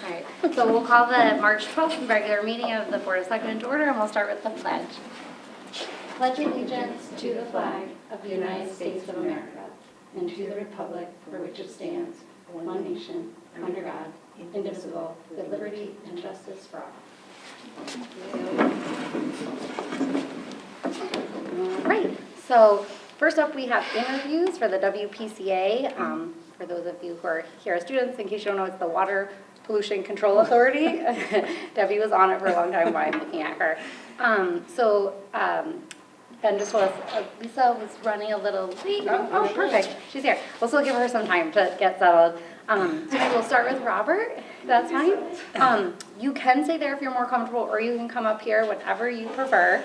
All right, so we'll call the March 12th regular meeting of the Board of Selectmen to order, and we'll start with the pledge. Pledge allegiance to the flag of the United States of America and to the republic for which it stands, one nation, under God, indivisible, with liberty and justice for all. All right, so first up we have interviews for the WPCA. For those of you who are here as students, in case you don't know, it's the Water Pollution Control Authority. Debbie was on it for a long time while I'm looking at her. Ben just told us Lisa was running a little late. Oh, perfect. She's here. We'll still give her some time to get settled. So we'll start with Robert. That's fine. You can stay there if you're more comfortable, or you can come up here, whatever you prefer.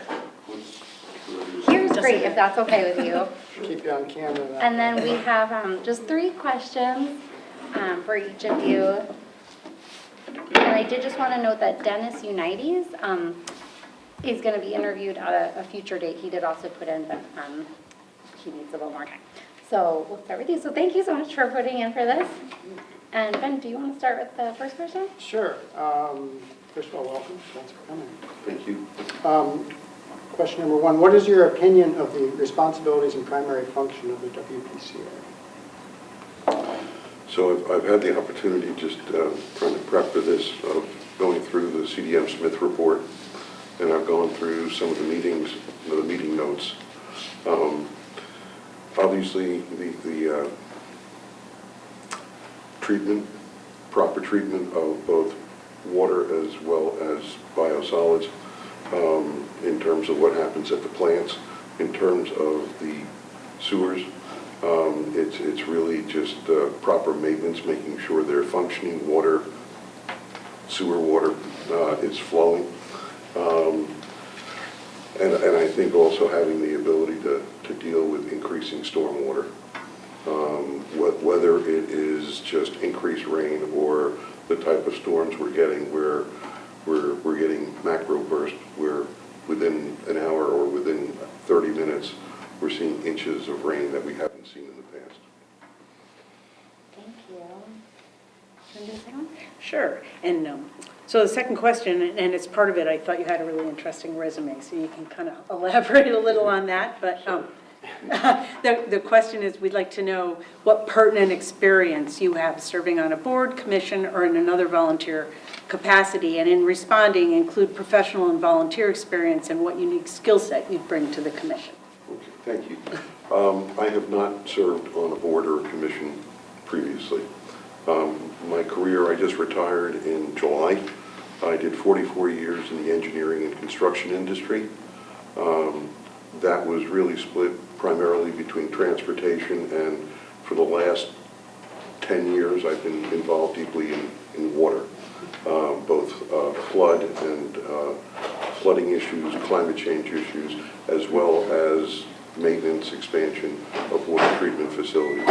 Here's great, if that's okay with you. Keep you on camera. And then we have just 3 questions for each of you. And I did just want to note that Dennis Unites is going to be interviewed at a future date. He did also put in, but he needs a little more time. So we'll start with you. So thank you so much for putting in for this. And Ben, do you want to start with the first question? Sure. First of all, welcome. Thanks for coming. Thank you. Question number 1, what is your opinion of the responsibilities and primary function of the WPCA? So I've had the opportunity, just trying to prep for this, of going through the CDM Smith report, and I've gone through some of the meetings, the meeting notes. Obviously, the proper treatment of both water as well as biosolids, in terms of what happens at the plants, in terms of the sewers. It's really just proper maintenance, making sure their functioning water, sewer water is flowing. And I think also having the ability to deal with increasing stormwater. Whether it is just increased rain or the type of storms we're getting where we're getting macro bursts where within an hour or within 30 minutes we're seeing inches of rain that we haven't seen in the past. Thank you. Want to do the second one? Sure. And so the second question, and it's part of it, I thought you had a really interesting resume, so you can kind of elaborate a little on that. But the question is, we'd like to know what pertinent experience you have serving on a board, commission, or in another volunteer capacity, and in responding, include professional and volunteer experience and what unique skill set you'd bring to the commission. Okay, thank you. I have not served on a board or a commission previously. My career, I just retired in July. I did 44 years in the engineering and construction industry. That was really split primarily between transportation, and for the last 10 years I've been involved deeply in water, both flood and flooding issues, climate change issues, as well as maintenance, expansion of water treatment facilities.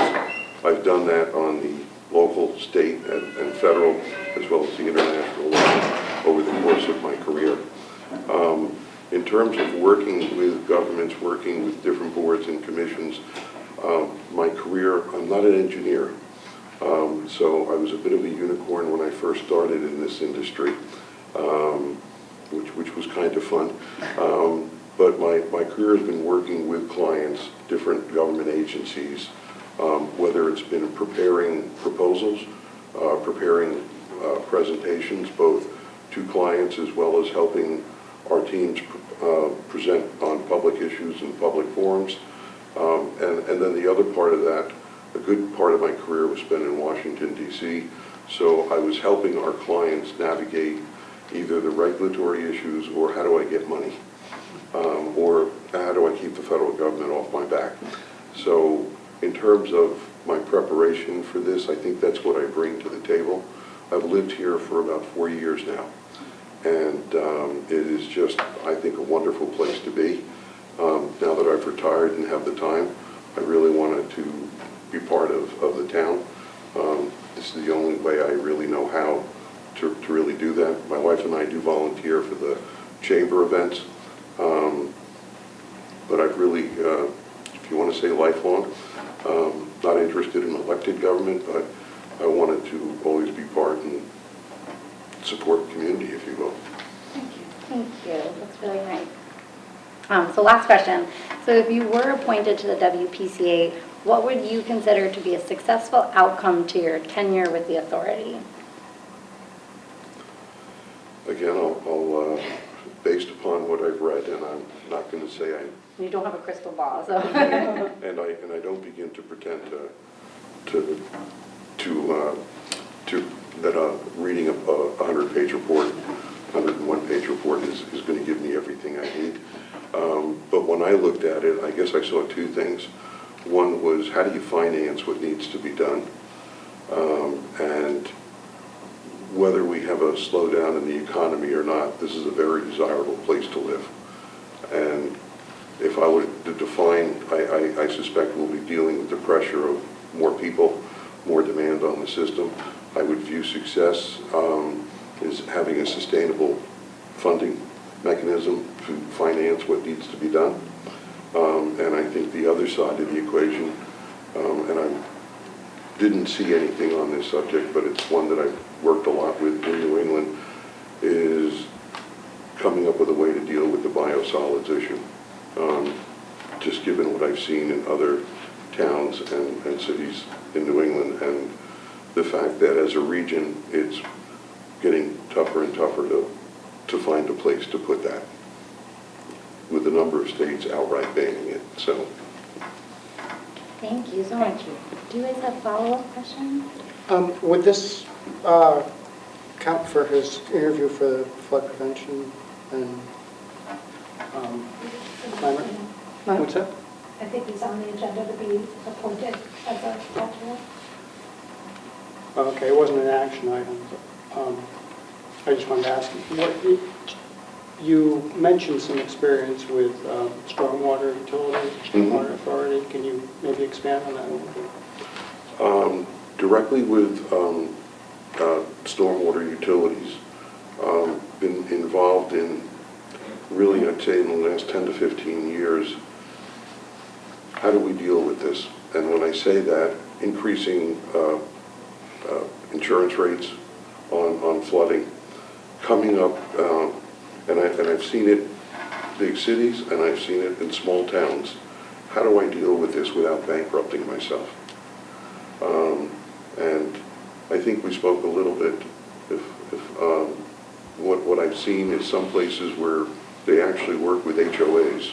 I've done that on the local, state, and federal, as well as the international level over the course of my career. In terms of working with governments, working with different boards and commissions, my career, I'm not an engineer, so I was a bit of a unicorn when I first started in this industry, which was kind of fun. But my career has been working with clients, different government agencies, whether it's been preparing proposals, preparing presentations, both to clients as well as helping our teams present on public issues and public forums. And then the other part of that, a good part of my career was spent in Washington, D.C., so I was helping our clients navigate either the regulatory issues or how do I get money, or how do I keep the federal government off my back. So in terms of my preparation for this, I think that's what I bring to the table. I've lived here for about 4 years now, and it is just, I think, a wonderful place to be. Now that I've retired and have the time, I really wanted to be part of the town. This is the only way I really know how to really do that. My wife and I do volunteer for the chamber events, but I've really, if you want to say lifelong, not interested in elected government, but I wanted to always be part and So last question. So if you were appointed to the WPCA, what would you consider to be a successful outcome to your tenure with the authority? Again, I'll based upon what I've read, and I'm not going to say You don't have a crystal ball, so. and I don't begin to pretend that reading a 100-page report, 101-page report is going to give me everything I need. But when I looked at it, I guess I saw two things. One was, how do you finance what needs to be done? And whether we have a slowdown in the economy or not, this is a very desirable place to live. And if I were to define, I suspect we'll be dealing with the pressure of more people, more demand on the system. I would view success as having a sustainable funding mechanism to finance what needs to be done. And I think the other side of the equation, and I didn't see anything on this subject, but it's one that I've worked a lot with in New England, is coming up with a way to deal with the biosolids issue. Just given what I've seen in other towns and cities in New England, and the fact that as a region, it's getting tougher and tougher to find a place to put that, with a number of states outright banning it. So, Thank you so much. Do you guys have follow-up questions? Would this count for his interview for the flood prevention and climate? What's that? I think he's on the agenda to be appointed as a alternate. Okay, it wasn't an action item. I just wanted to ask you, you mentioned some experience with stormwater utilities, stormwater authority. Can you maybe expand on that a little bit? directly with stormwater utilities, been involved in, really, I'd say in the last 10 to 15 years, how do we deal with this? And when I say that, increasing insurance rates on flooding, coming up, and I've seen it big cities, and I've seen it in small towns. How do I deal with this without bankrupting myself? And I think we spoke a little bit, what I've seen is some places where they actually work with HOAs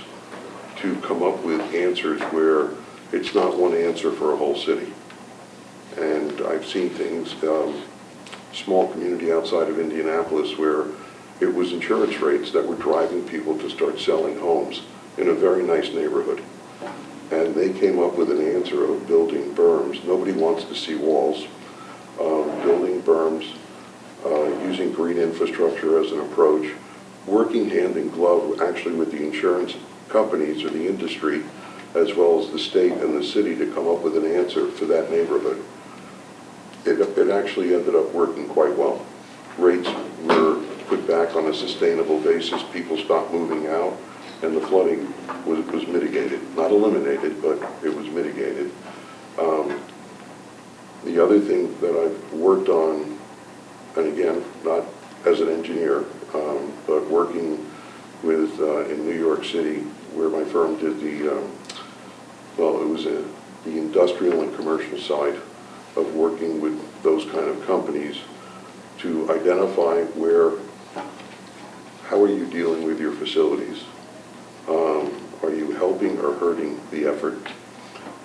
to come up with answers where it's not one answer for a whole city. And I've seen things, small community outside of Indianapolis, where it was insurance rates that were driving people to start selling homes in a very nice neighborhood. And they came up with an answer of building berms. Nobody wants to see walls. Building berms, using green infrastructure as an approach, working hand in glove actually with the insurance companies or the industry, as well as the state and the city, to come up with an answer for that neighborhood. It actually ended up working quite well. Rates were put back on a sustainable basis. People stopped moving out, and the flooding was mitigated. Not eliminated, but it was mitigated. The other thing that I've worked on, and again, not as an engineer, but working with, in New York City, where my firm did well, it was the industrial and commercial side of working with those kind of companies to identify how are you dealing with your facilities? Are you helping or hurting the effort?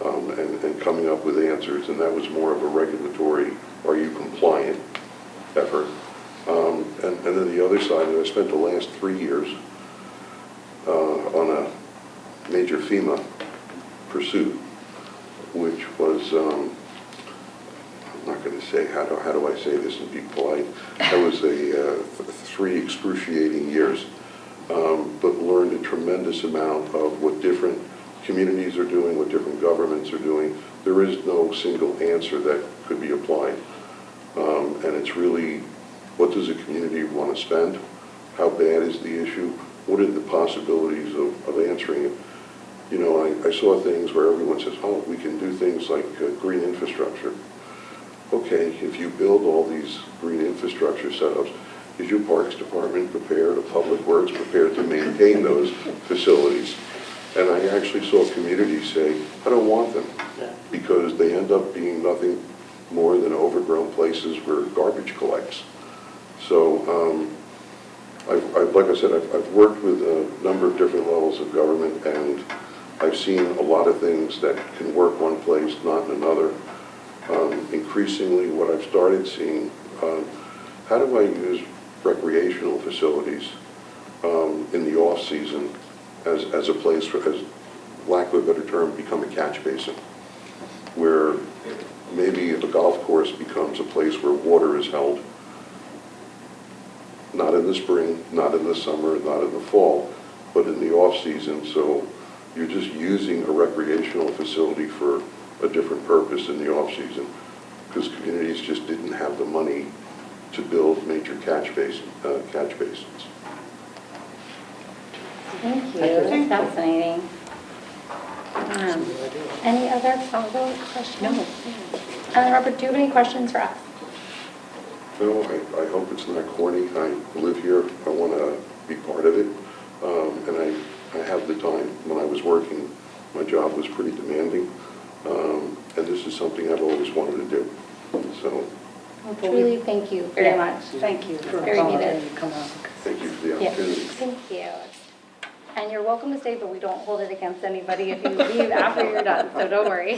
And coming up with answers, and that was more of a regulatory, are you compliant effort? And then the other side, I spent the last 3 years on a major FEMA pursuit, which was, I'm not going to say, how do I say this and be polite? That was 3 excruciating years, but learned a tremendous amount of what different communities are doing, what different governments are doing. There is no single answer that could be applied. And it's really, what does a community want to spend? How bad is the issue? What are the possibilities of answering it? You know, I saw things where everyone says, oh, we can do things like green infrastructure. Okay, if you build all these green infrastructure setups, is your Parks Department prepared, or Public Works prepared to maintain those facilities? And I actually saw communities say, I don't want them, Yeah. because they end up being nothing more than overgrown places where garbage collects. So, like I said, I've worked with a number of different levels of government, and I've seen a lot of things that can work one place, not in another. Increasingly, what I've started seeing, how do I use recreational facilities in the off-season as a place for, as lack of a better term, become a catch basin, where maybe the golf course becomes a place where water is held, not in the spring, not in the summer, not in the fall, but in the off-season. So you're just using a recreational facility for a different purpose in the off-season, because communities just didn't have the money to build major catch basins. Thank you, Thank you. that's fascinating. Any other follow-up questions? No. Robert, do you have any questions for us? No, I hope it's not corny. I live here. I want to be part of it. And I have the time. When I was working, my job was pretty demanding. And this is something I've always wanted to do. So Truly, thank you very Yeah. much. Thank you for Very volunteering needed. to come out. thank you for the Yeah, opportunity. thank you. And you're welcome to stay, but we don't hold it against anybody if you leave after you're done, so don't worry.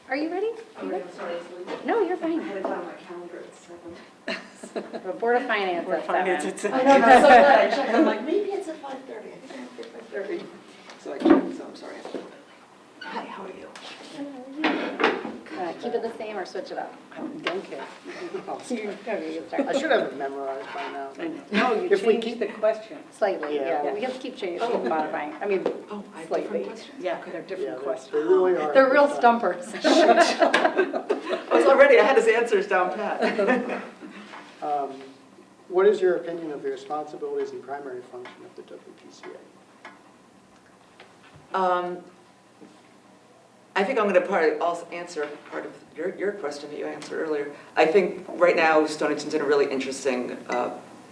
Are you ready? You good? No, you're fine. had it on my calendar at 7. The Board of Finance Board of at Finance, 7. I know, I'm so glad I checked, I'm like, maybe it's at 5:30, I think I have to be 5:30. So I checked, so I'm sorry. Hi, how are you? Keep it the same or switch it up? Don't care. Okay, you can I start. should have it memorized by now. I know. No, you If we changed keep- the question. Slightly, Yeah. yeah, we have to keep changing, keep modifying, I mean, Oh, I have slightly. different questions? Yeah, Okay. they're Yeah, different they questions. really are. They're real stumpers. I was already, I had his answers down pat. What is your opinion of the responsibilities and primary function of the WPCA? I think I'm going to also answer part of your question that you answered earlier. I think right now Stonington's in a really interesting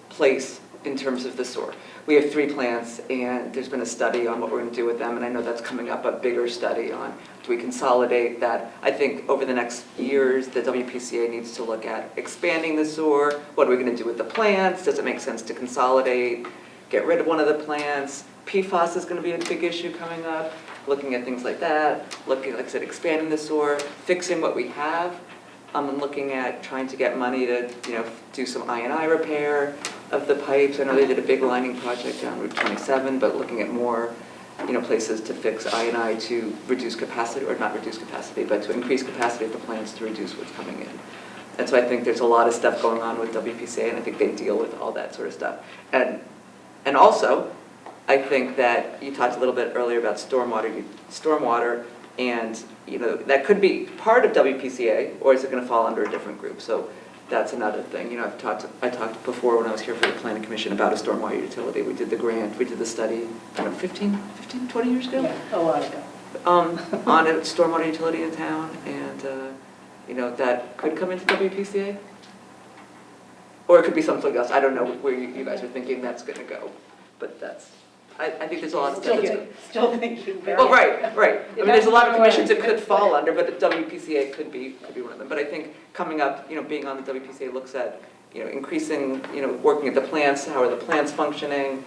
place in terms of the sewer. We have 3 plants, and there's been a study on what we're going to do with them, and I know that's coming up, a bigger study on do we consolidate that. I think over the next years, the WPCA needs to look at expanding the sewer. What are we going to do with the plants? Does it make sense to consolidate, get rid of one of the plants? PFAS is going to be a big issue coming up, looking at things like that, looking, like I said, expanding the sewer, fixing what we have, and looking at trying to get money to, do some I&I repair of the pipes. I know they did a big lining project down Route 27, but looking at more, places to fix I&I to reduce capacity, or not reduce capacity, but to increase capacity of the plants to reduce what's coming in. And so I think there's a lot of stuff going on with WPCA, and I think they deal with all that sort of stuff. And also, I think that you talked a little bit earlier about stormwater, and that could be part of WPCA, or is it going to fall under a different group? So that's another thing. I talked before when I was here for the Planning Commission about a stormwater utility. We did the grant, we did the study, I don't know, 20 years ago? Yeah, a while ago. On a stormwater utility in town, and that could come into WPCA. Or it could be something else. I don't know where you guys are thinking that's going to go, but I think there's a lot of stuff. Still thinking. very- Well, right. I mean, there's a lot of commissions it could fall under, but WPCA could be one of them. But I think coming up, being on the WPCA looks at, increasing, working at the plants, how are the plants functioning,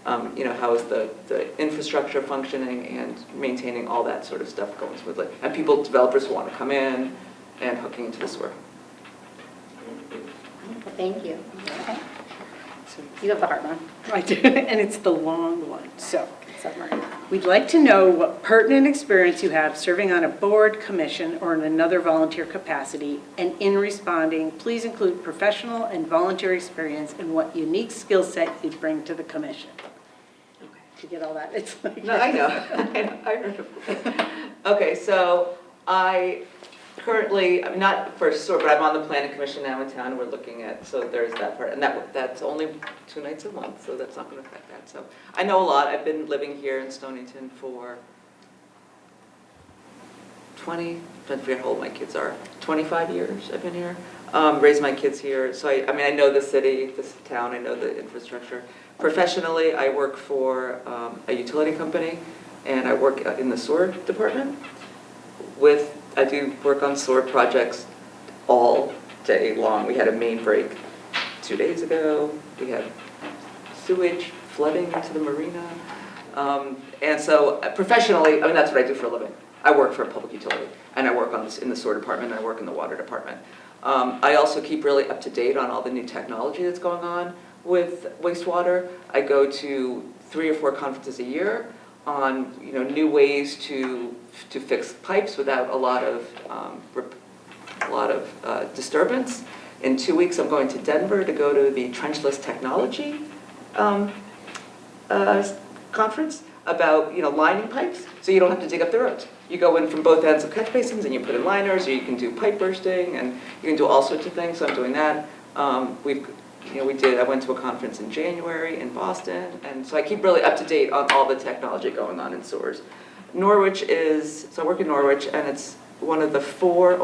how is the infrastructure functioning, and maintaining all that sort of stuff going smoothly. And developers who want to come in and hooking into the sewer. Thank you. Okay. You have the hard one. I do, and it's the long one. So Submarine. we'd like to know what pertinent experience you have serving on a board, commission, or in another volunteer capacity, and in responding, please include professional and volunteer experience and what unique skill set you'd bring to the commission. Did you get all that? It's like No, I know. I heard it. Okay, so I currently, I'm not for sure, but I'm on the planning commission now in town. We're looking at, so there's that part, and that's only 2 nights a month, so that's not going to affect that. So I know a lot. I've been living here in Stonington for I forget how old my kids are, 25 years I've been here. Raised my kids here, so I mean, I know the city, this town, I know the infrastructure. Professionally, I work for a utility company, and I work in the sewer department. I do work on sewer projects all day long. We had a main break 2 days ago. We had sewage flooding into the marina. And so professionally, I mean, that's what I do for a living. I work for a public utility, and I work in the sewer department, and I work in the water department. I also keep really up to date on all the new technology that's going on with wastewater. I go to 3 or 4 conferences a year on new ways to fix pipes without a lot of disturbance. In 2 weeks, I'm going to Denver to go to the trenchless technology conference about lining pipes, so you don't have to dig up the roads. You go in from both ends of catch basins and you put in liners, or you can do pipe bursting, and you can do all sorts of things. So I'm doing that. I went to a conference in January in Boston, and so I keep really up to date on all the technology going on in sewers. So I work in Norwich, and it's one of the four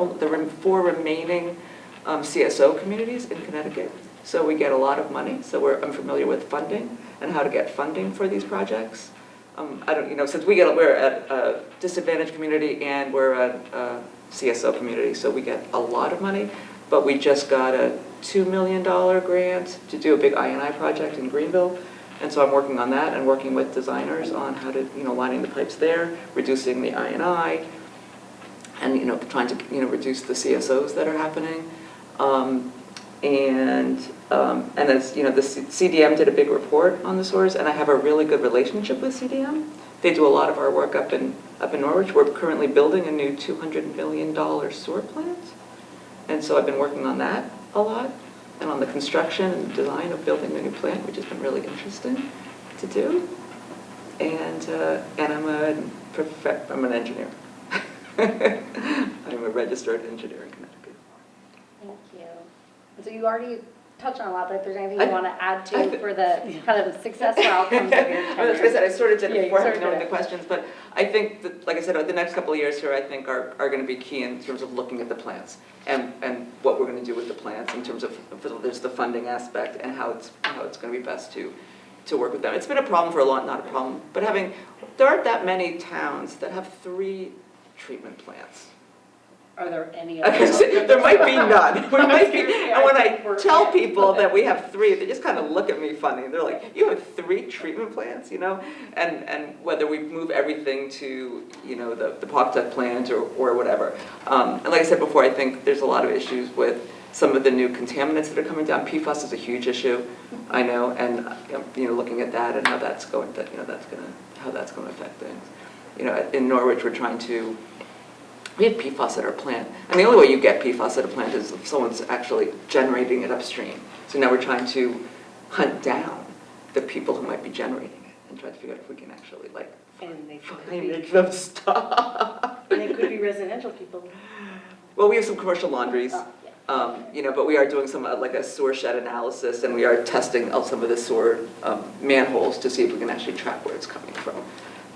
remaining CSO communities in Connecticut. So we get a lot of money. So I'm familiar with funding and how to get funding for these projects. Since we're at a disadvantaged community and we're a CSO community, so we get a lot of money. But we just got a $2 million grant to do a big I&I project in Greenville. And so I'm working on that and working with designers on how to, lining the pipes there, reducing the I&I, and, trying to, reduce the CSOs that are happening. And as, the CDM did a big report on the sewers, and I have a really good relationship with CDM. They do a lot of our work up in Norwich. We're currently building a new $200 million sewer plant. And so I've been working on that a lot, and on the construction and design of building the new plant, which has been really interesting to do. And I'm an engineer. I'm a registered engineer in Connecticut. Thank you. So you already touched on a lot, but if there's anything you want to add to for the kind of successful outcomes of your tenure. That's what I said, I sort of did Yeah, it you before sort of knowing did the it. questions, but I think that, like I said, the next couple of years here, I think are going to be key in terms of looking at the plants and what we're going to do with the plants in terms of, there's the funding aspect and how it's going to be best to work with them. It's been a problem for not a problem, but there aren't that many towns that have 3 treatment plants. Are there any There might be none. We might be, and when I tell people okay. that we have 3, they just kind of look at me funny. They're like, "You have 3 treatment plants, And whether we move everything to, the Pawtucket plant or whatever. And like I said before, I think there's a lot of issues with some of the new contaminants that are coming down. PFAS is a huge issue, I know, and looking at that and how that's going to, how that's going to affect things. In Norwich, we're trying to. We have PFAS at our plant, and the only way you get PFAS at a plant is if someone's actually generating it upstream. So now we're trying to hunt down the people who might be generating it and try to figure out if we can actually And they could make them stop. And it could be residential people. Well, we have some commercial laundries, Oh, yeah. but we are doing some like a sewer shed analysis, and we are testing out some of the sewer manholes to see if we can actually track where it's coming from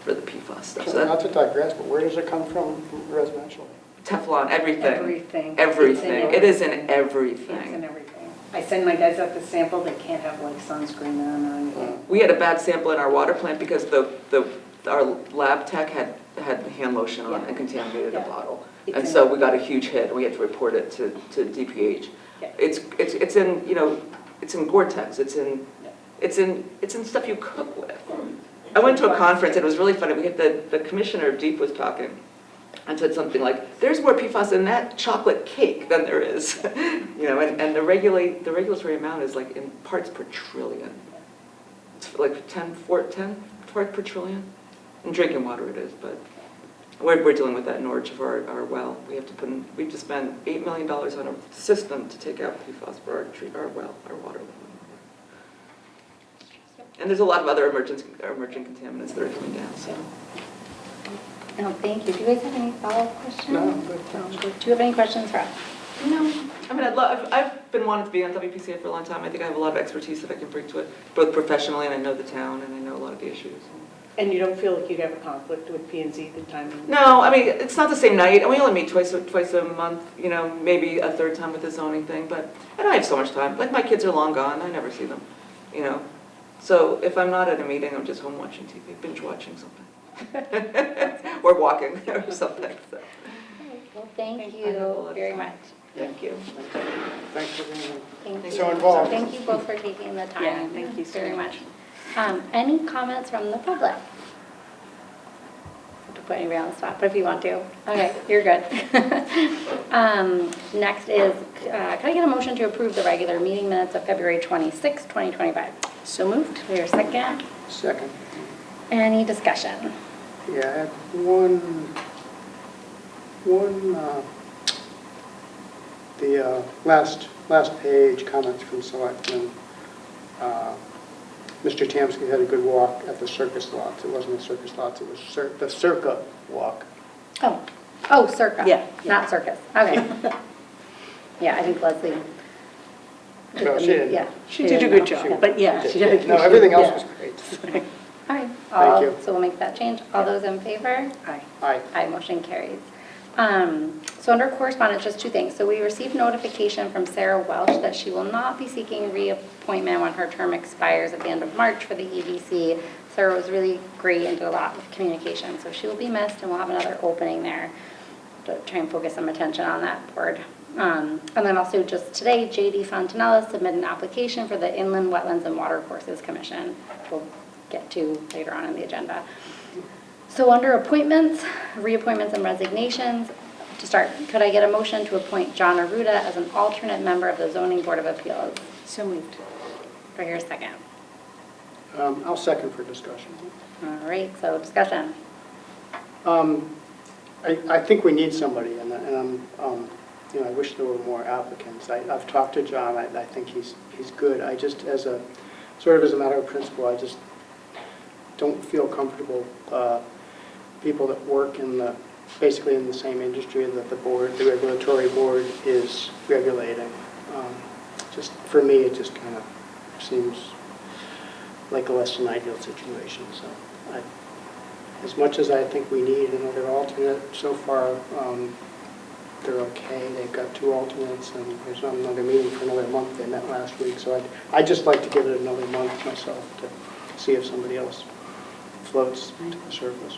for the PFAS stuff. So not to digress, but where does it come from residentially? Teflon, everything. Everything. Everything. It is in It's in everything. everything. I send my guys out to sample, they can't have sunscreen on or anything. We had a bad sample in our water plant because our lab tech had hand lotion on and contaminated a Yeah. bottle. It's And in so we got a huge hit, and we had to report it to DPH. Yeah. It's in, it's in Gore-Tex, it's in stuff you cook with. I went to a conference, and it was really funny. We had the commissioner of DEEP was talking and said something like, "There's more PFAS in that chocolate cake than there is," and the regulatory amount is like in parts per trillion. It's like 10 parts per trillion. In drinking water it is, but we're dealing with that in Norwich of our well. We have to spend $8 million on a system to take out PFAS for our well, our water well. And there's a lot of other emerging contaminants that are coming down, so. No, thank you. Do you guys have any follow-up questions? No, I'm good. Do you have any questions for us? No. I mean, I've been wanting to be on WPCA for a long time. I think I have a lot of expertise that I can bring to it, both professionally, and I know the town, and I know a lot of the issues. And you don't feel like you'd have a conflict with P and Z the timing? No, I mean, it's not the same night, and we only meet twice a month, you know, maybe a third time with the zoning thing, but, and I have so much time. Like, my kids are long gone, I never see them, you know? So if I'm not at a meeting, I'm just home watching TV, binge watching something. Or walking or something, so, Well, thank I have a lot you of very time. much. thank you. Thanks for being Thank you. so involved. Thank you both for taking the time. Yeah, thank you so very much. Any comments from the public? Not to put anybody on the spot, but if you want to. Okay, you're good. Next is, can I get a motion to approve the regular meeting minutes of February 26, 2025? So moved. Is there a second? Second. Any discussion? Yeah, I had the last page, comments from Selectmen. Mr. Tamsky had a good walk at the circus lots. It wasn't the circus lots, it was the Circa walk. Oh, circa. Yeah. Not circus. Okay. Yeah, I think Leslie. No, she didn't. Yeah. She did a good She- job, but yeah. she did. No, everything else Yeah. was great. All right. Thank you. So we'll make that change. All those in favor? Aye. Aye. Aye, motion carries. So under correspondence, just two things. So we received notification from Sarah Welsh that she will not be seeking reappointment when her term expires at the end of March for the EDC. Sarah was really great and did a lot of communication, so she will be missed, and we'll have another opening there to try and focus some attention on that board. And then also just today, JD Fontanella submitted an application for the Inland Wetlands and Watercourses Commission. We'll get to later on in the agenda. So under appointments, reappointments and resignations, to start, could I get a motion to appoint John Aruda as an alternate member of the Zoning Board of Appeals? So moved. For your second. I'll second for discussion. All right, so discussion. I think we need somebody, and you know, I wish there were more applicants. I've talked to John, I think he's good. I just, as a matter of principle, I just don't feel comfortable, people that work basically in the same industry that the regulatory board is regulating. Just, for me, it just kind of seems like a less than ideal situation, so as much as I think we need another alternate, so far, they're okay. They've got two alternates, and there's not another meeting for another month. They met last week, so I'd just like to give it another month myself to see if somebody else floats to the surface.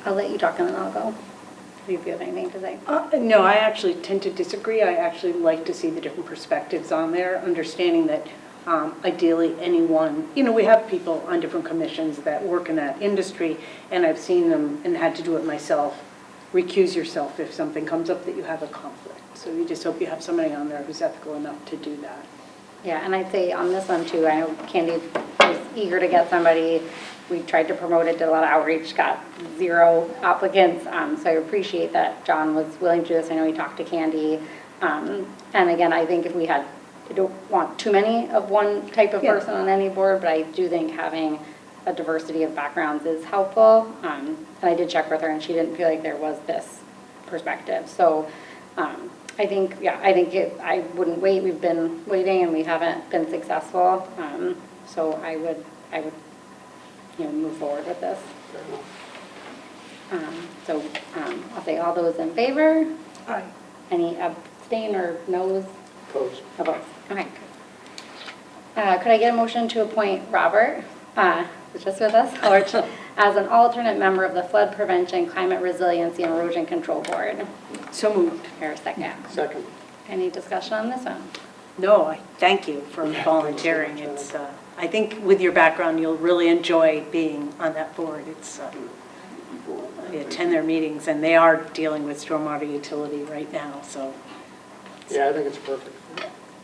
I'll let you talk and then I'll go. If you have anything to say. No, I actually tend to disagree. I actually like to see the different perspectives on there, understanding that ideally anyone, you know, we have people on different commissions that work in that industry, and I've seen them and had to do it myself. Recuse yourself if something comes up that you have a conflict. So you just hope you have somebody on there who's ethical enough to do that. Yeah, and I'd say on this one too, I know Candy was eager to get somebody. We tried to promote it, did a lot of outreach, got 0 applicants. So I appreciate that John was willing to do this. I know he talked to Candy. And again, I think if we had, I don't want too many of one type of person on any board, but I do think having a diversity of backgrounds is helpful. And I did check with her, and she didn't feel like there was this perspective. So I think, I wouldn't wait. We've been waiting, and we haven't been successful. So I would, move forward with this. I'll say all those in favor? Aye. Any abstain or noes? Opposed? Opposed. Okay. Could I get a motion to appoint Robert, who's just with us, Horch, as an alternate member of the Flood Prevention, Climate Resiliency, and Erosion Control Board? So moved. Here, a second. Second. Any discussion on this one? No, I thank you for volunteering. It's, I think with your background, you'll really enjoy being on that board. It's, I attend their meetings, and they are dealing with stormwater utility right now, so Yeah, I think it's perfect.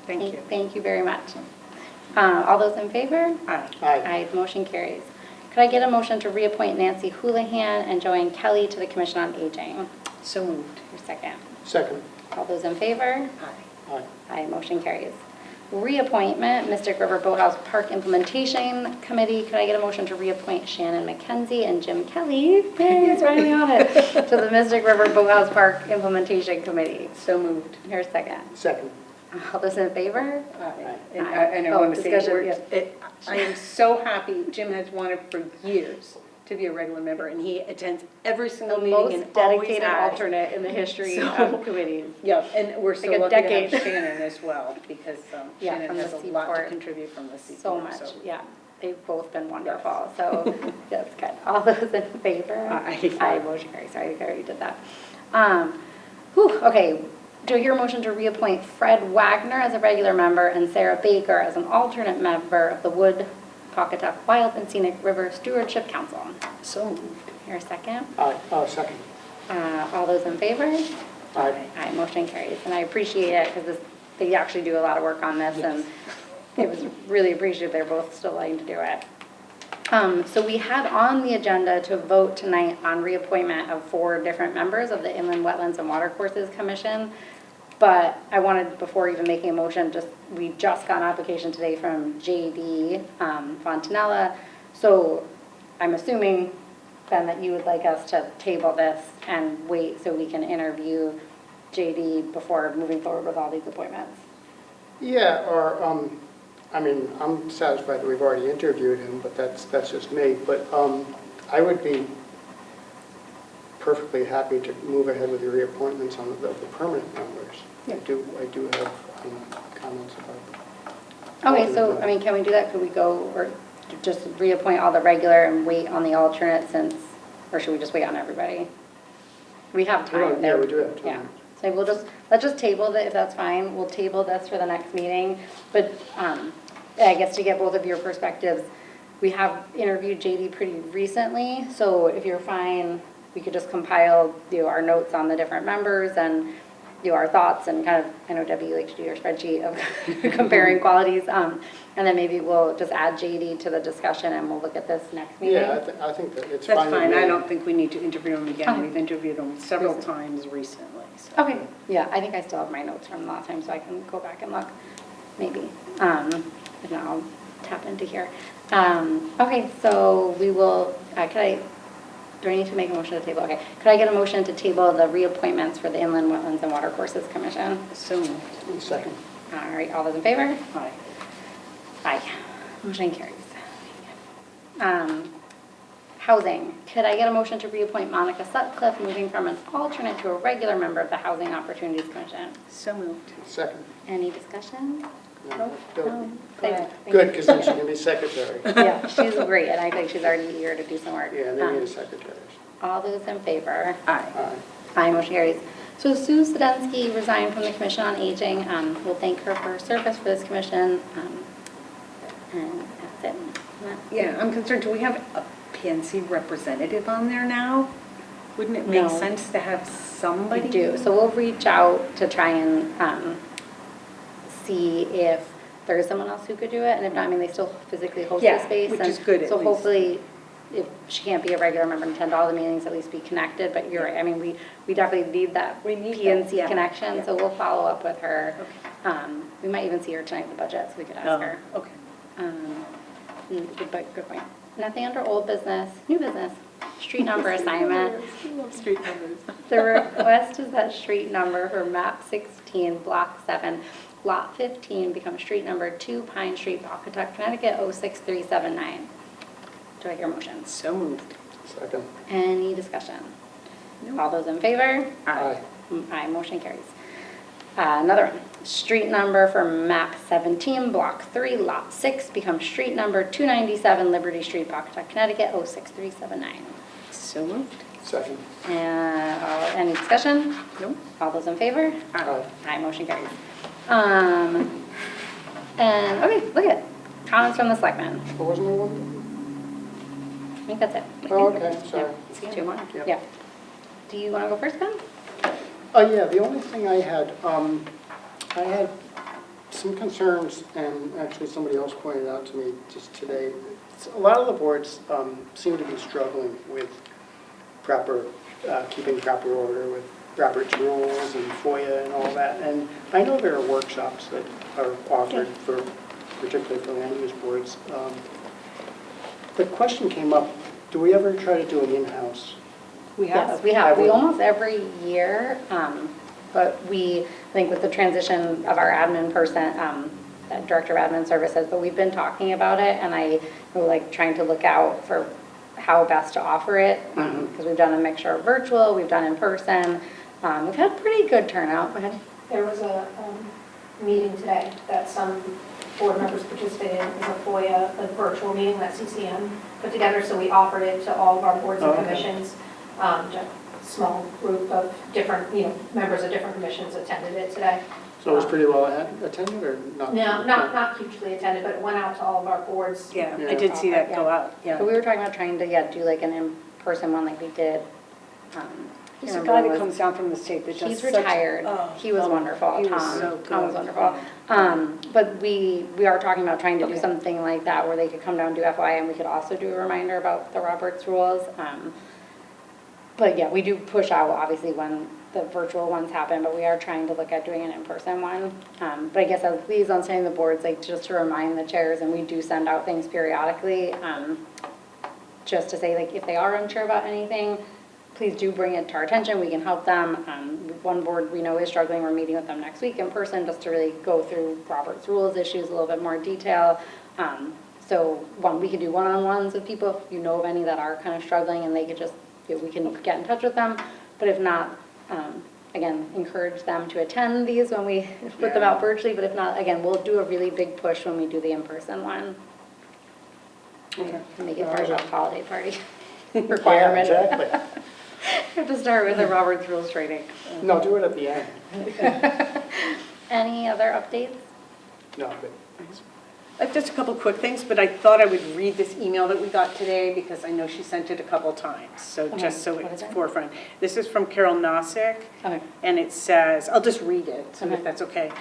thank you. Thank you very much. All those in favor? Aye. Aye. Motion carries. Could I get a motion to reappoint Nancy Houlihan and Joanne Kelly to the Commission on Aging? So moved. Your second. Second. All those in favor? Aye. Aye. Aye, motion carries. Reappointment, Mystic River Boathouse Park Implementation Committee. Could I get a motion to reappoint Shannon McKenzie and Jim Kelly? Yay, he's finally on it. To the Mystic River Boathouse Park Implementation Committee. So moved. Here's a second. Second. All those in favor? And Aye. I Oh, want to say, discussion, I am so happy, Jim has wanted for years to be a regular member, and he attends every The single meeting and most always dedicated has. alternate in the history So- of committees. Yeah, and we're so Like a lucky to have decade. Shannon as well, because Yeah, Shannon from the has a lot to Seaport. contribute from the Seaport. So much, yeah. They've both been wonderful, so that's good. All those in favor? Aye. Aye, motion carries. Sorry, I already did that. Okay. Do I hear a motion to reappoint Fred Wagner as a regular member and Sarah Baker as an alternate member of the Wood Pawcatuck Wild and Scenic River Stewardship Council? So moved. Here a second. Second. All those in favor? Aye. Aye, motion carries. And I appreciate it because they actually do a lot of work on this and it was really appreciated they're both still willing to do it. So we had on the agenda to vote tonight on reappointment of 4 different members of the Inland Wetlands and Watercourses Commission. But I wanted, before even making a motion, we just got an application today from JD Fontanella. So I'm assuming, Ben, that you would like us to table this and wait so we can interview JD before moving forward with all these appointments. Yeah, or, I'm satisfied that we've already interviewed him, but that's just me. But I would be perfectly happy to move ahead with the reappointments on the permanent members. I do have comments about. Okay, so, can we do that? Could we go, or just reappoint all the regular and wait on the alternate since, or should we just wait on everybody? We have time. Yeah, we do have time. Yeah, so let's just table it if that's fine. We'll table this for the next meeting. But I guess to get both of your perspectives, we have interviewed JD pretty recently. So if you're fine, we could just compile, our notes on the different members and do our thoughts and kind of, I know Debbie, you like to do your spreadsheet of comparing qualities. And then maybe we'll just add JD to the discussion and we'll look at this next meeting. Yeah, I think that it's fine. That's fine, with me. I don't think we need to interview him again. Okay. We've interviewed him several times recently. So. Okay, yeah, I think I still have my notes from last time, so I can go back and look, maybe. If not, I'll tap into here. Okay, so we will, do I need to make a motion to table? Okay, could I get a motion to table the reappointments for the Inland Wetlands and Watercourses Commission? So moved. Second. All right, all those in favor? Aye. Aye, motion carries. Housing, could I get a motion to reappoint Monica Sutcliffe, moving from an alternate to a regular member of the Housing Opportunities Commission? So moved. Second. Any discussion? No, No? don't. Say it. Good, because then she can be secretary. Yeah, she's great, and I think she's already eager to do some work. Yeah, they need a secretary. All those in favor? Aye. Aye. Aye, motion carries. So Sue Sedensky resigned from the Commission on Aging. We'll thank her for her service for this commission. And that's it. Yeah, I'm concerned, do we have a PNC representative on there now? Wouldn't it make No. sense to have somebody? We do, so we'll reach out to try and see if there is someone else who could do it, and if not, they still physically host the Yeah, space. which and is good at So least. hopefully, if she can't be a regular member and attend all the meetings, at least be connected, but you're right, we definitely need that We need that, PNC yeah. connection, Yeah. so we'll follow up with her. Okay. We might even see her tonight in the budget, so we could ask Oh, her. okay. Good point. Nothing under old business, new business, street number assignment. Street numbers. The request is that street number for map 16, block 7, lot 15 become street number 2 Pine Street, Pawcatuck, Connecticut 06379. Do I hear a motion? So moved. Second. Any discussion? All those in favor? Aye. Aye, motion carries. Another one, street number for map 17, block 3, lot 6 becomes street number 297 Liberty Street, Pawcatuck, Connecticut 06379. So moved. Second. Any discussion? No? All those in favor? Aye. Aye, motion carries. And, okay, look at it. Comments from the selectmen. What wasn't there one? I think that's it. Oh, okay, sorry. Yeah, 2 more. Yep. Yeah. Do you want to go first, Ben? Yeah, the only thing I had some concerns, and actually somebody else pointed out to me just today. A lot of the boards seem to be struggling with keeping proper order with Robert's rules and FOIA and all that. And I know there are workshops that are offered particularly for land use boards. The question came up, do we ever try to do an in-house? Yes, we have. We almost every year, but I think with the transition of our admin person, Director of Admin Services, but we've been talking about it, and I like trying to look out for how best to offer it, because we've done a mixture of virtual, we've done in person. We've had pretty good turnout. Go ahead. There was a meeting today that some board members participated in. It was a FOIA, a virtual meeting that CCM put together, so we offered it to all of our boards and Oh, okay. commissions. A small group of different, members of different commissions attended it today. So it was pretty well attended or not? No, not hugely attended, but it went out to all of our boards. Yeah, I Yeah. did see that go out, So yeah. we were talking about trying to, do like an in-person one like we did. There's a remember guy it that was- comes down from the state that does He's such. retired. Oh, He was wonderful, he was Tom. so Tom was good. wonderful. But we are talking about trying to do Okay. something like that where they could come down and do FYI, and we could also do a reminder about the Roberts rules. But yeah, we do push out obviously when the virtual ones happen, but we are trying to look at doing an in-person one. But I guess as liaison saying the boards, like just to remind the chairs, and we do send out things periodically, just to say like if they are unsure about anything, please do bring it to our attention, we can help them. One board we know is struggling, we're meeting with them next week in person just to really go through Robert's rules issues, a little bit more detail. So we could do one-on-ones with people if you know of any that are kind of struggling and they could just, we can get in touch with them. But if not, again, encourage them to attend these when we put them out virtually, but if not, again, we'll do a really big push when we do the in-person one. Okay. Make it part of our holiday party Yeah, requirement. exactly. We have to start with the Robert's Rules training. No, do it at the end. Any other updates? No, but thanks. Just a couple quick things, but I thought I would read this email that we got today because I know she sent it a couple times, so Okay. just so What it's is it? forefront. This is from Carol Nossick. Okay. And it says, I'll just read it, so Okay. if that's okay.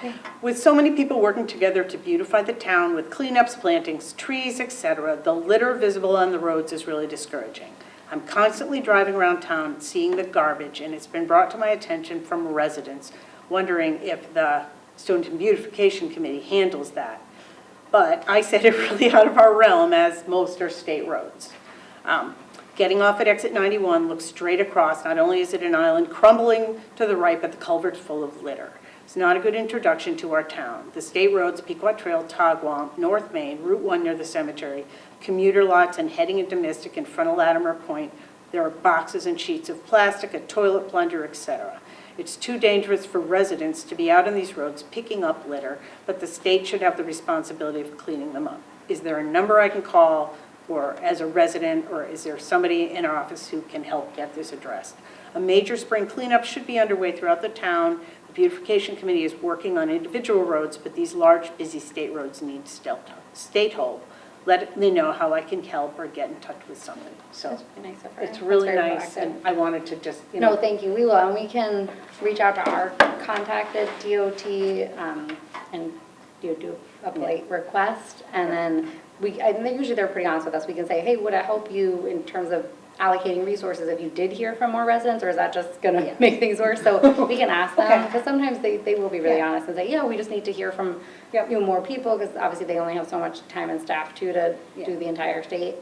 With so many people working together to beautify the town with cleanups, plantings, trees, etc., the litter visible on the roads is really discouraging. I'm constantly driving around town seeing the garbage, and it's been brought to my attention from residents wondering if the Stonington Beautification Committee handles that. But I said it really out of our realm, as most are state roads. Getting off at exit 91, look straight across. Not only is it an island crumbling to the right, but the culvert's full of litter. It's not a good introduction to our town. The state roads, Pequot Trail, Tagwamp, North Main, Route 1 near the cemetery, commuter lots, and heading into Mystic in front of Latimer Point, there are boxes and sheets of plastic, a toilet plunger, etc. It's too dangerous for residents to be out on these roads picking up litter, but the state should have the responsibility of cleaning them up. Is there a number I can call, or as a resident, or is there somebody in our office who can help get this addressed? A major spring cleanup should be underway throughout the town. The beautification committee is working on individual roads, but these large, busy state roads need state help. Let me know how I can help or get in touch with somebody. So That's really nice of her. it's That's really very nice, proactive. and I wanted to just, No, thank you, we will, and we can reach out to our contact at DOT, and do a polite request, and then I think usually they're pretty honest with us, we can say, hey, would it help you in terms of allocating resources if you did hear from more residents, or is that just gonna make things worse? So we can ask them, because sometimes they will be really honest and say, yeah, we just need to hear from more people, because obviously they only have so much time and staff too to do the entire state.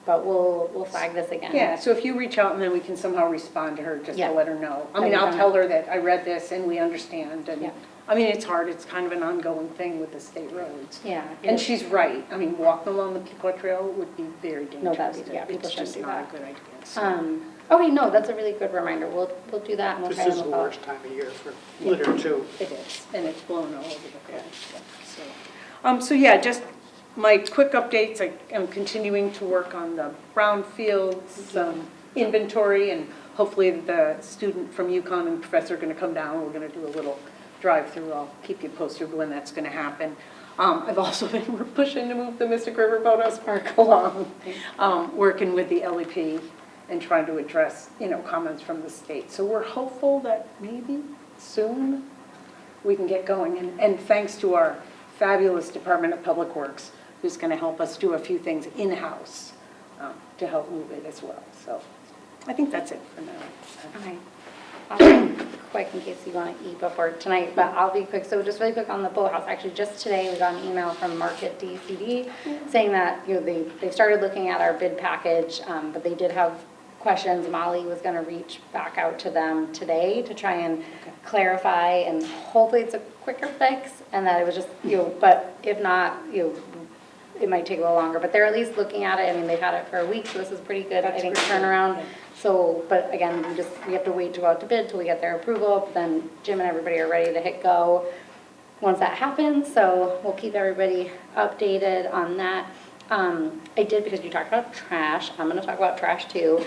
But we'll flag this again. Yeah, so if you reach out and then we can somehow respond to her just Yeah. to let her know. I That'd mean, be I'll fine. tell her that I read this and we understand, and, Yeah. I mean, it's hard, it's kind of an ongoing thing with the state roads. Yeah. And she's right, I mean, walking along the Pequot Trail would be very dangerous. that'd be- yeah, people shouldn't It's do just not that. a good idea. So. Okay, no, that's a really good reminder, we'll do that, and we'll This try and is the look out. worst time of year for litter too. It is, and it's blown all over the place. So yeah, just my quick updates. I'm continuing to work on the brownfields inventory, and hopefully the student from UConn and professor are going to come down. We're going to do a little drive-through. I'll keep you posted when that's going to happen. I've also been pushing to move the Mystic River Boathouse Park along, working with the LEP and trying to address, comments from the state. So we're hopeful that maybe soon we can get going. And thanks to our fabulous Department of Public Works, who's going to help us do a few things in-house to help move it as well. So I think that's it for now. Okay. I'll be quick in case you want to eat before tonight, but I'll be quick. So just really quick on the boathouse. Actually, just today we got an email from Market DCD saying that they started looking at our bid package, but they did have questions. Molly was going to reach back out to them today to try and clarify, and hopefully it's a quicker fix, and that it was just but if not, it might take a little longer, but they're at least looking at it. I mean, they've had it for a week, so this is pretty good, I think, turnaround. Yeah. So, but again, we have to wait to go out to bid till we get their approval, but then Jim and everybody are ready to hit go once that happens, so we'll keep everybody updated on that. I did, because you talked about trash, I'm gonna talk about trash too.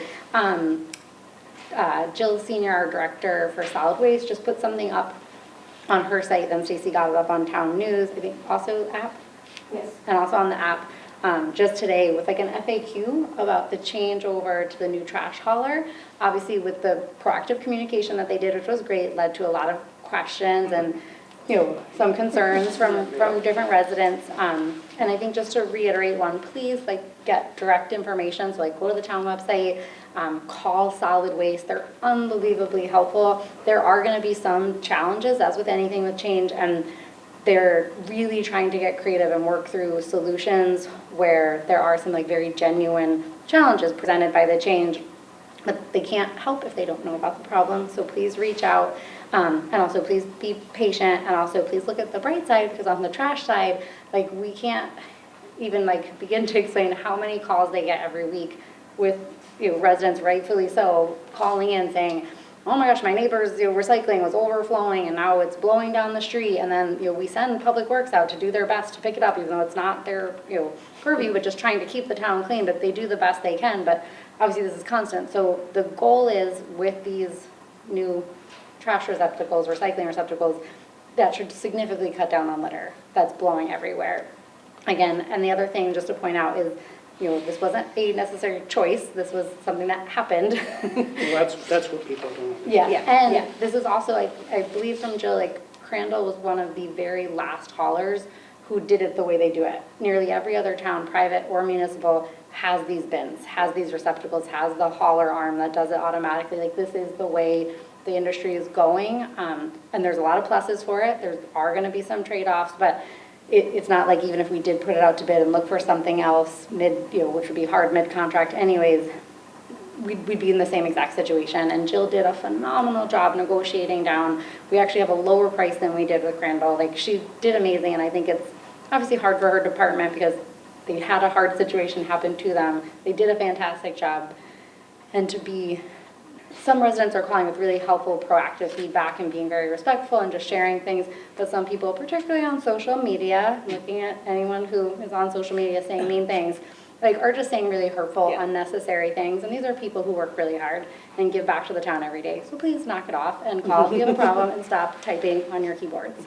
Jill Senior, our director for solid waste, just put something up on her site, then Stacy got it up on Town News, I think also app, Yes. and also on the app, just today with like an FAQ about the change over to the new trash hauler. Obviously with the proactive communication that they did, which was great, led to a lot of questions and, you know, some concerns from different residents. And I think just to reiterate one, please like get direct information, so like go to the town website, call solid waste, they're unbelievably helpful. There are gonna be some challenges, as with anything with change, and they're really trying to get creative and work through solutions where there are some like very genuine challenges presented by the change, but they can't help if they don't know about the problem, so please reach out. And also please be patient, and also please look at the bright side, because on the trash side, like we can't even like begin to explain how many calls they get every week with, you know, residents rightfully so calling in saying, oh my gosh, my neighbor's, you know, recycling was overflowing and now it's blowing down the street. And then, you know, we send Public Works out to do their best to pick it up, even though it's not their, you know, purview, but just trying to keep the town clean, but they do the best they can. But obviously this is constant. So the goal is with these new trash receptacles, recycling receptacles, that should significantly cut down on litter that's blowing everywhere. Again, and the other thing just to point out is, you know, this wasn't a necessary choice, this was something that happened. Well, that's what people don't. Yeah, Yeah, and yeah. this is also, I believe from Jill, like Crandall was one of the very last haulers who did it the way they do it. Nearly every other town, private or municipal, has these bins, has these receptacles, has the hauler arm that does it automatically. Like this is the way the industry is going, and there's a lot of pluses for it. There are gonna be some trade-offs, but it's not like even if we did put it out to bid and look for something else mid, you know, which would be hard mid-contract anyways, we'd be in the same exact situation. And Jill did a phenomenal job negotiating down. We actually have a lower price than we did with Crandall. Like she did amazing, and I think it's obviously hard for her department because they had a hard situation happen to them. They did a fantastic job. And to be, some residents are calling with really helpful, proactive feedback and being very respectful and just sharing things. But some people, particularly on social media, looking at anyone who is on social media saying mean things, like are just saying really hurtful, Yeah. unnecessary things. And these are people who work really hard and give back to the town every day. So please knock it off and call if you have a problem and stop typing on your keyboards.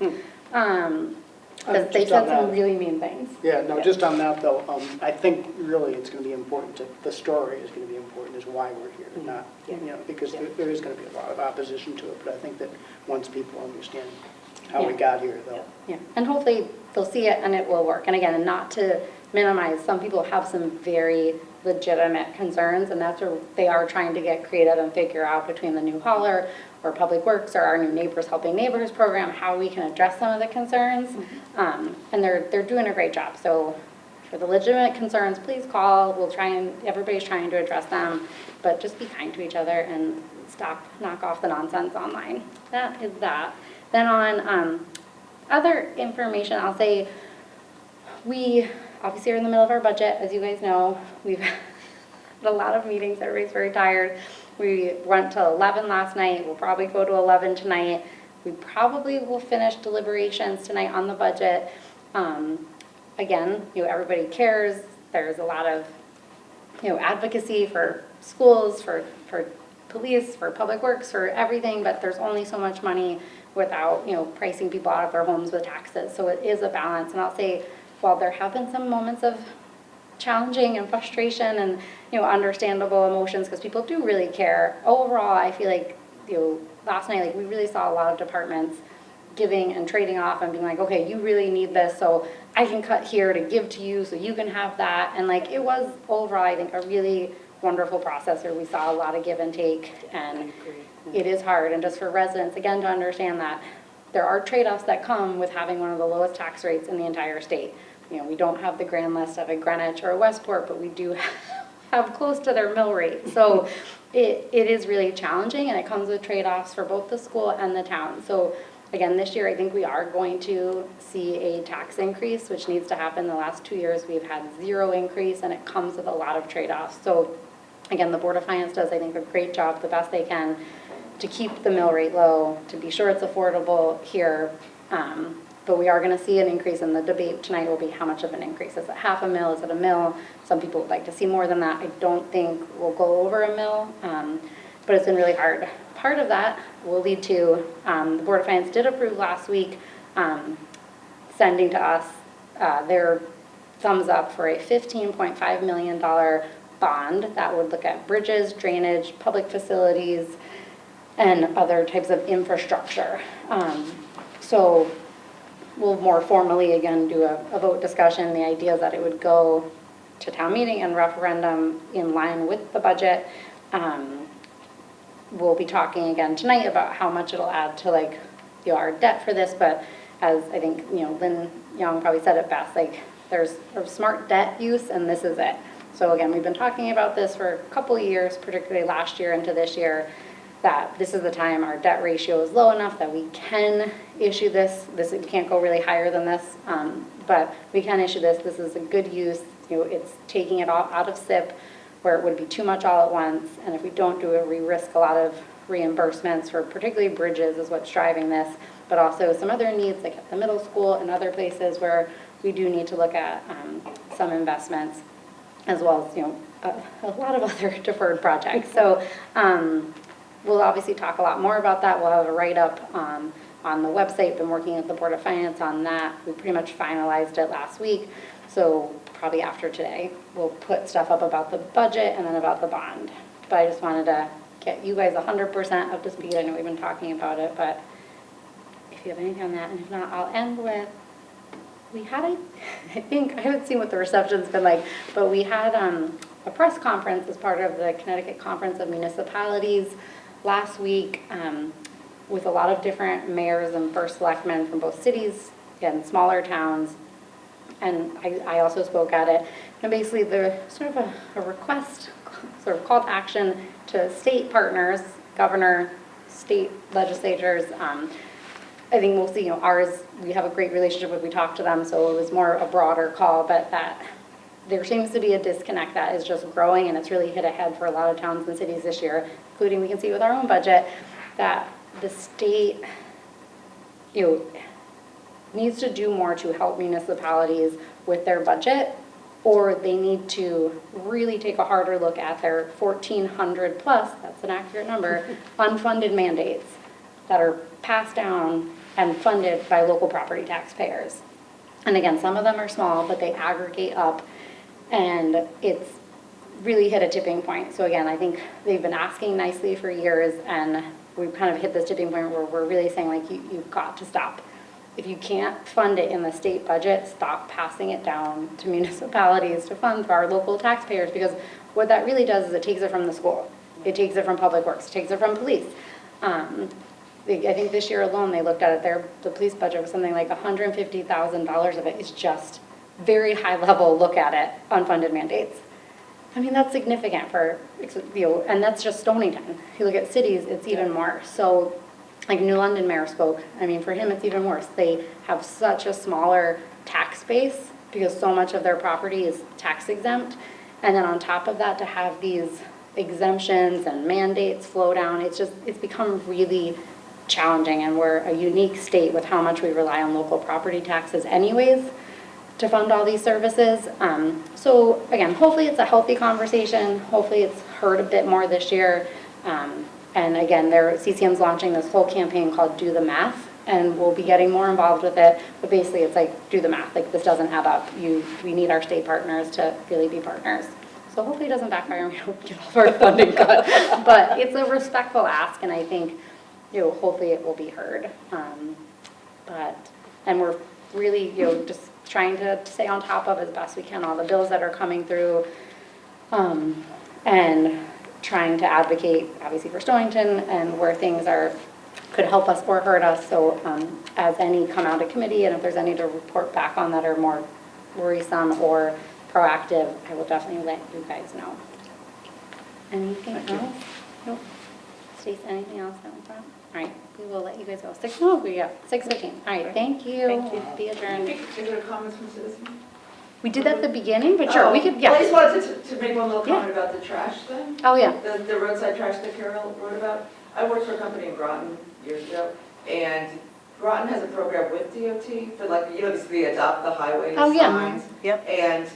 Because they Just on said some that. really mean things. Yeah, no, just on that though, I think really it's going to be important the story is going to be important, is why we're here, not, you know, because there is going to be a lot of opposition to it, but I think that once people understand how we Yeah. got here, they'll. Yeah, and hopefully they'll see it and it will work. And again, and not to minimize, some people have some very legitimate concerns, and that's where they are trying to get creative and figure out between the new hauler or Public Works or our new Neighbors Helping Neighbors program, how we can address some of the concerns. And they're doing a great job. So for the legitimate concerns, please call. We'll try and, everybody's trying to address them, but just be kind to each other and knock off the nonsense online. That is that. Then on other information, I'll say we obviously are in the middle of our budget, as you guys know. We've had a lot of meetings, everybody's very tired. We went to 11 last night, we'll probably go to 11 tonight. We probably will finish deliberations tonight on the budget. Again, you know, everybody cares. There's a lot of, you know, advocacy for schools, for police, for Public Works, for everything, but there's only so much money without, you know, pricing people out of their homes with taxes. So it is a balance. And I'll say, while there have been some moments of challenging and frustration and, you know, understandable emotions, because people do really care, overall, I feel like, you know, last night, like, we really saw a lot of departments giving and trading off and being like, okay, you really need this, so I can cut here to give to you so you can have that. And like, it was overall, I think, a really wonderful process where we saw a lot of give and take, and it is hard. And just for residents, again, to understand that there are trade-offs that come with having one of the lowest tax rates in the entire state. You know, we don't have the grand list of a Greenwich or a Westport, but we do have close to their mill rate. So it is really challenging, and it comes with trade-offs for both the school and the town. So Again, this year, I think we are going to see a tax increase, which needs to happen. The last 2 years, we've had 0 increase, and it comes with a lot of trade-offs. So again, the Board of Finance does, I think, a great job, the best they can, to keep the mill rate low, to be sure it's affordable here. But we are going to see an increase, and the debate tonight will be how much of an increase. Is it half a mil? Is it a mil? Some people would like to see more than that. I don't think we'll go over a mil, but it's been really hard. Part of that will lead to, the Board of Finance did approve last week, sending to us their thumbs up for a $15.5 million bond that would look at bridges, drainage, public facilities, and other types of infrastructure. So we'll more formally, again, do a vote discussion. The idea is that it would go to town meeting and referendum in line with the budget. We'll be talking again tonight about how much it'll add to, like, you know, our debt for this, but as I think, you know, Lynn Young probably said it best, like, there's a smart debt use, and this is it. So again, we've been talking about this for a couple of years, particularly last year into this year, that this is the time our debt ratio is low enough that we can issue this. We can't go really higher than this, but we can issue this. This is a good use. You know, it's taking it all out of SIP, where it would be too much all at once, and if we don't do it, we risk a lot of reimbursements for particularly bridges is what's driving this, but also some other needs like at the middle school and other places where we do need to look at some investments, as well as, you know, a lot of other deferred projects. So we'll obviously talk a lot more about that. We'll have a write-up on the website. Been working with the Board of Finance on that. We pretty much finalized it last week, so probably after today, we'll put stuff up about the budget and then about the bond. But I just wanted to get you guys 100% up to speed. I know we've been talking about it, but if you have anything on that, and if not, I'll end with, we had, I think, I haven't seen what the reception's been like, but we had a press conference as part of the Connecticut Conference of Municipalities last week with a lot of different mayors and first selectmen from both cities and smaller towns. And I also spoke at it. And basically, there's sort of a request, sort of call to action to state partners, governor, state legislators. I think we'll see, you know, ours, we have a great relationship with, we talk to them, so it was more a broader call, but that there seems to be a disconnect that is just growing, and it's really hit ahead for a lot of towns and cities this year, including we can see with our own budget, that the state, you know, needs to do more to help municipalities with their budget, or they need to really take a harder look at their 1,400 plus, that's an accurate number, unfunded mandates that are passed down and funded by local property taxpayers. And again, some of them are small, but they aggregate up, and it's really hit a tipping point. So again, I think they've been asking nicely for years, and we've kind of hit this tipping point where we're really saying, like, you've got to stop. If you can't fund it in the state budget, stop passing it down to municipalities to fund for our local taxpayers, because what that really does is it takes it from the school. It takes it from public works, it takes it from police. I think this year alone, they looked at it, the police budget was something like $150,000 of it is just very high level look at it, unfunded mandates. I mean, that's significant for, you know, and that's just Stonington. If you look at cities, it's even more. So, like New London mayor spoke, I mean, for him, it's even worse. They have such a smaller tax base because so much of their property is tax exempt. And then on top of that, to have these exemptions and mandates flow down, it's become really challenging, and we're a unique state with how much we rely on local property taxes anyways to fund all these services. So again, hopefully it's a healthy conversation. Hopefully it's heard a bit more this year. And again, CCM's launching this whole campaign called Do the Math, and we'll be getting more involved with it. But basically it's like, do the math. Like, this doesn't add up. We need our state partners to really be partners. So hopefully it doesn't backfire and we don't get all of our funding cut. But it's a respectful ask, and I think, you know, hopefully it will be heard. And we're really, you know, just trying to stay on top of as best we can all the bills that are coming through, and trying to advocate, obviously, for Stonington and where things could help us or hurt us. So as any come out of committee, and if there's any to report back on that are more worrisome or proactive, I will definitely let you guys know. Anything else? Nope. Stacy, anything else that went wrong? All right, we will let you guys go. We got 6:15. All right, thank you. Thank you. Be adjourned. Is there comments from citizens? We did that at the beginning, but sure, we could, Well, I just yeah. wanted to make one little Yeah. comment about the trash thing. Oh, yeah. The roadside trash that Carol wrote about. I worked for a company in Groton years ago, and Groton has a program with DOT for like, this the Adopt the Highway Oh, yeah. signs. Yep. And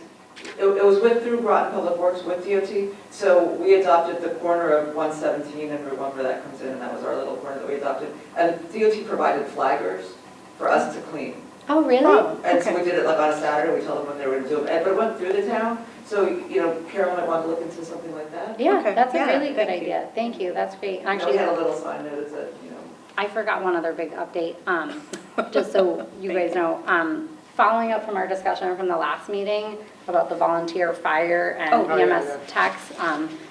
it was through Groton Public Works with DOT, so we adopted the corner of 117 and Route 1 where that comes in, and that was our little corner that we adopted. And DOT provided flaggers for us to clean. Oh, really? Oh, And so okay. we did it like on a Saturday, we told them when they were going to do it, but it went through the town, so, Carol might want to look into something like that. Yeah, Okay. that's a Yeah, really good thank you. idea. Thank you, that's great. We Actually, had a little sign that said, I forgot one other big update, just so you guys know. Following up from our discussion from the last meeting about the volunteer fire and Oh, yeah, EMS yeah. techs.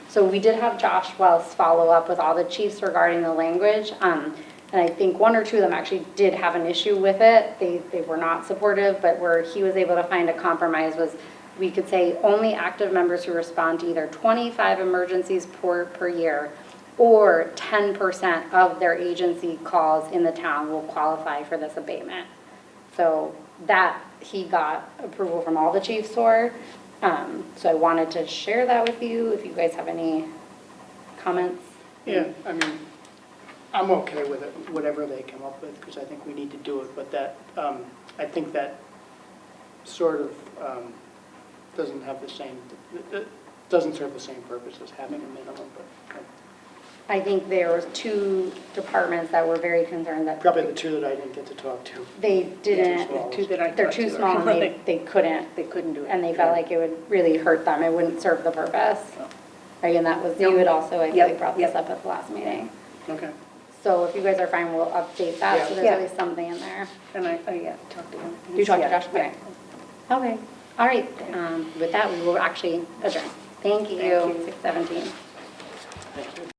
So we did have Josh Wells follow up with all the chiefs regarding the language. And I think one or two of them actually did have an issue with it. They were not supportive, but where he was able to find a compromise was we could say only active members who respond to either 25 emergencies per year or 10% of their agency calls in the town will qualify for this abatement. So that he got approval from all the chiefs for. So I wanted to share that with you, if you guys have any comments. Yeah, I mean, I'm okay with it, whatever they come up with, because I think we need to do it, but that, I think that sort of doesn't have the same, it doesn't serve the same purpose as having a minimum, but I think there was two departments that were very concerned that probably the two that I didn't get to talk to. they didn't, small. Two that I they're talked too to small and are- they couldn't, They couldn't do it. and they felt like it would really hurt them, it wouldn't serve the purpose. Right, and that was, you had also, I Yep, think, brought this yep. up at the last meeting. Okay. So if you guys are fine, we'll update that, so there's Yeah. at least something in there. And I talked to him. You talked to Yeah, Josh? yeah. Okay. Okay, all right, with that, we will actually adjourn. Thank you, Thank you. 6:17. Thank you.